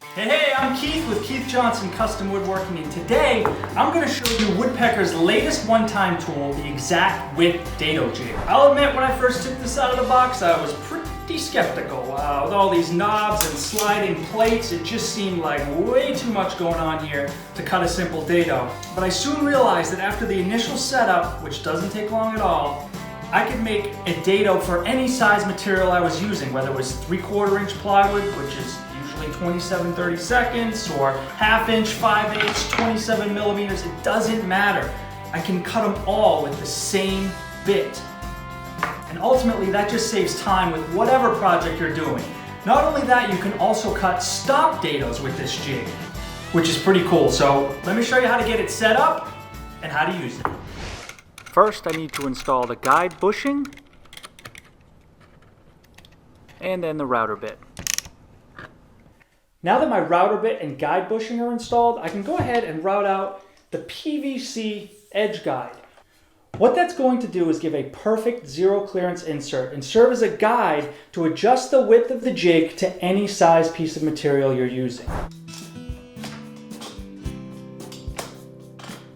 Hey, I'm Keith with Keith Johnson Custom Woodworking, and today I'm going to show you Woodpecker's latest one-time tool, the Exact Width Dado Jig. I'll admit, when I first took this out of the box, I was pretty skeptical. With all these knobs and sliding plates, it just seemed like way too much going on here to cut a simple dado. But I soon realized that after the initial setup, which doesn't take long at all, I could make a dado for any size material I was using, whether it was 3/4 inch plywood, which is 27/32, or 1/2 inch, 5/8, 27 millimeters, it doesn't matter. I can cut them all with the same bit. And ultimately that just saves time with whatever project you're doing. Not only that, you can also cut stop dados with this jig, which is pretty cool. So let me show you how to get it set up and how to use it. First, I need to install the guide bushing and then the router bit. Now that my router bit and guide bushing are installed, I can go ahead and route out the PVC edge guide. What that's going to do is give a perfect zero clearance insert and serve as a guide to adjust the width of the jig to any size piece of material you're using.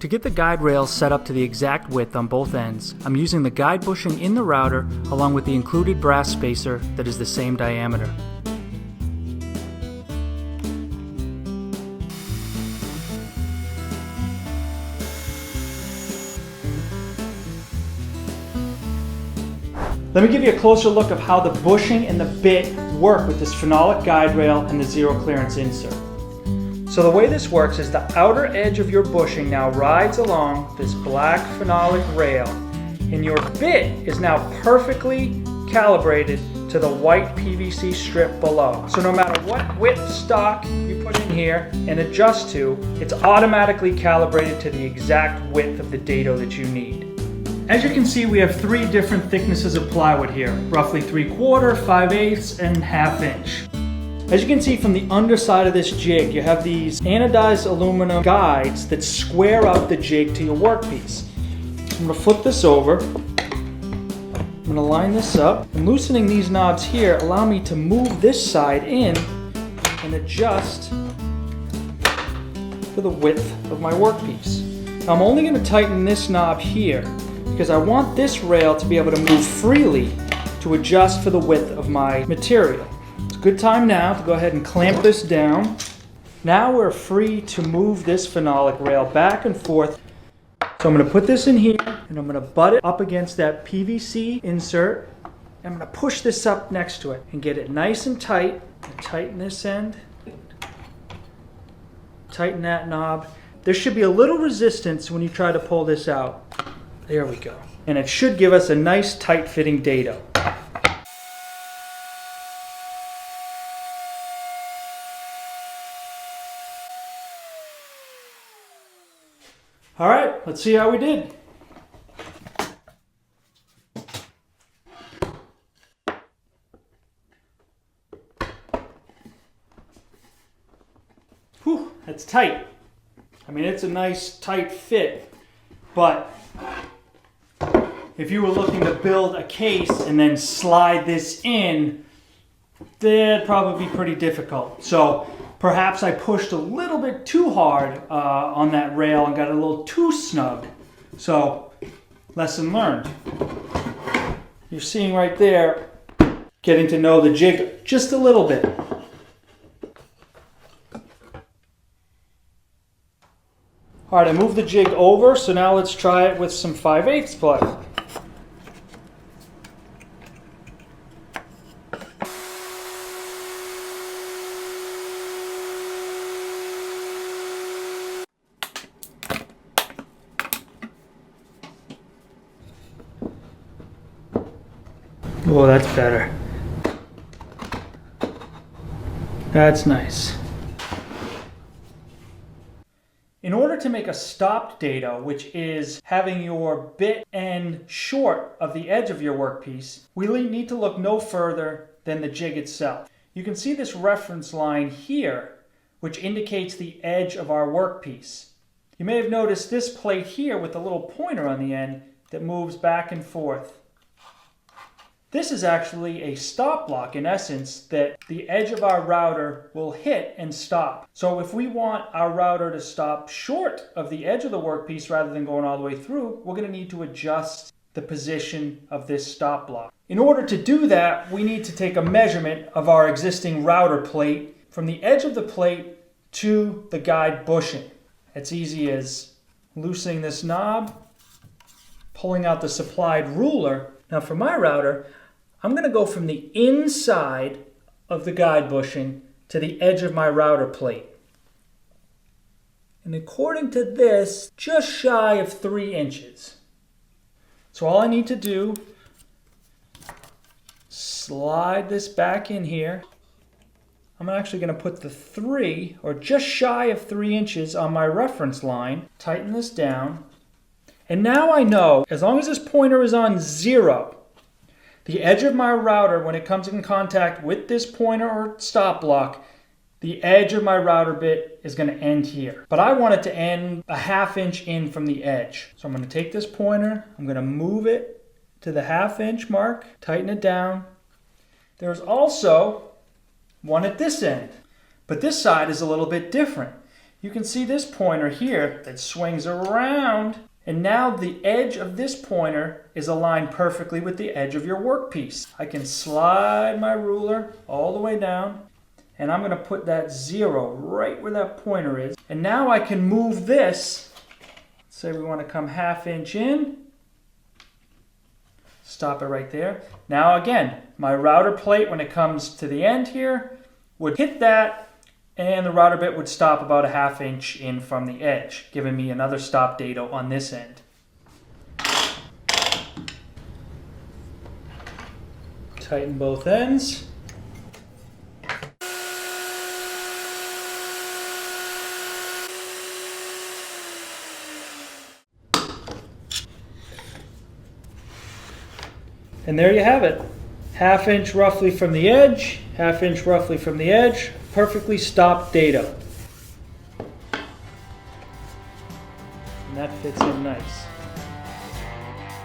To get the guide rails set up to the exact width on both ends, I'm using the guide bushing in the router along with the included brass spacer that is the same diameter. Let me give you a closer look of how the bushing and the bit work with this phenolic guide rail and the zero clearance insert. So the way this works is the outer edge of your bushing now rides along this black phenolic rail, and your bit is now perfectly calibrated to the white PVC strip below. So no matter what width stock you put in here and adjust to, it's automatically calibrated to the exact width of the dado that you need. As you can see, we have three different thicknesses of plywood here, roughly 3/4, 5/8, and 1/2 inch. As you can see from the underside of this jig, you have these anodized aluminum guides that square up the jig to your workpiece. I'm going to flip this over. I'm going to line this up, and loosening these knobs here allow me to move this side in and adjust for the width of my workpiece. Now I'm only going to tighten this knob here because I want this rail to be able to move freely to adjust for the width of my material. It's a good time now to go ahead and clamp this down. Now we're free to move this phenolic rail back and forth. So I'm going to put this in here and I'm going to butt it up against that PVC insert. I'm going to push this up next to it and get it nice and tight. And tighten this end. Tighten that knob. There should be a little resistance when you try to pull this out. There we go. And it should give us a nice tight fitting dado. All right, let's see how we did. Whew, that's tight. I mean, it's a nice tight fit, but if you were looking to build a case and then slide this in, that'd probably be pretty difficult. So perhaps I pushed a little bit too hard on that rail and got a little too snug. So, lesson learned. You're seeing right there, getting to know the jig just a little bit. All right, I moved the jig over, so now let's try it with some 5/8 plywood. Oh, that's better. That's nice. In order to make a stopped dado, which is having your bit end short of the edge of your workpiece, we need to look no further than the jig itself. You can see this reference line here, which indicates the edge of our workpiece. You may have noticed this plate here with the little pointer on the end that moves back and forth. This is actually a stop block in essence that the edge of our router will hit and stop. So if we want our router to stop short of the edge of the workpiece rather than going all the way through, we're going to need to adjust the position of this stop block. In order to do that, we need to take a measurement of our existing router plate from the edge of the plate to the guide bushing. It's easy as loosening this knob, pulling out the supplied ruler. Now for my router, I'm going to go from the inside of the guide bushing to the edge of my router plate. And according to this, just shy of 3 inches. So all I need to do, slide this back in here. I'm actually going to put the 3, or just shy of 3 inches on my reference line. Tighten this down. And now I know, as long as this pointer is on 0, the edge of my router, when it comes in contact with this pointer or stop block, the edge of my router bit is going to end here. But I want it to end a 1/2 inch in from the edge. So I'm going to take this pointer, I'm going to move it to the 1/2 inch mark, tighten it down. There's also one at this end, but this side is a little bit different. You can see this pointer here that swings around, and now the edge of this pointer is aligned perfectly with the edge of your workpiece. I can slide my ruler all the way down, and I'm going to put that 0 right where that pointer is. And now I can move this. Say we want to come 1/2 inch in. Stop it right there. Now again, my router plate, when it comes to the end here, would hit that, and the router bit would stop about a 1/2 inch in from the edge, giving me another stop dado on this end. Tighten both ends. And there you have it. 1/2 inch roughly from the edge, 1/2 inch roughly from the edge, perfectly stopped dado. And that fits in nice.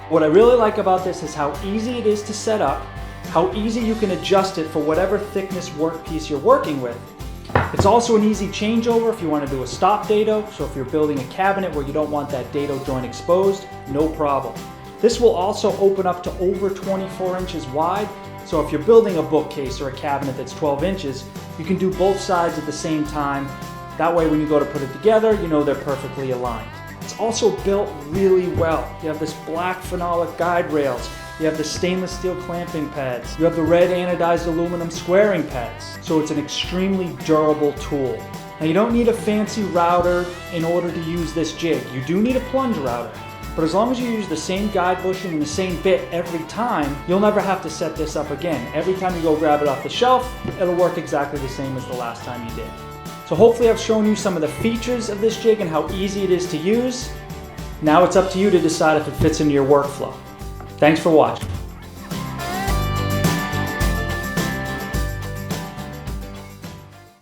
What I really like about this is how easy it is to set up, how easy you can adjust it for whatever thickness workpiece you're working with. It's also an easy changeover if you want to do a stop dado, so if you're building a cabinet where you don't want that dado joint exposed, no problem. This will also open up to over 24 inches wide, so if you're building a bookcase or a cabinet that's 12 inches, you can do both sides at the same time. That way when you go to put it together, you know they're perfectly aligned. It's also built really well. You have this black phenolic guide rails, you have the stainless steel clamping pads, you have the red anodized aluminum squaring pads, so it's an extremely durable tool. Now you don't need a fancy router in order to use this jig. You do need a plunge router. But as long as you use the same guide bushing and the same bit every time, you'll never have to set this up again. Every time you go grab it off the shelf, it'll work exactly the same as the last time you did. So hopefully I've shown you some of the features of this jig and how easy it is to use. Now it's up to you to decide if it fits into your workflow. Thanks for watching.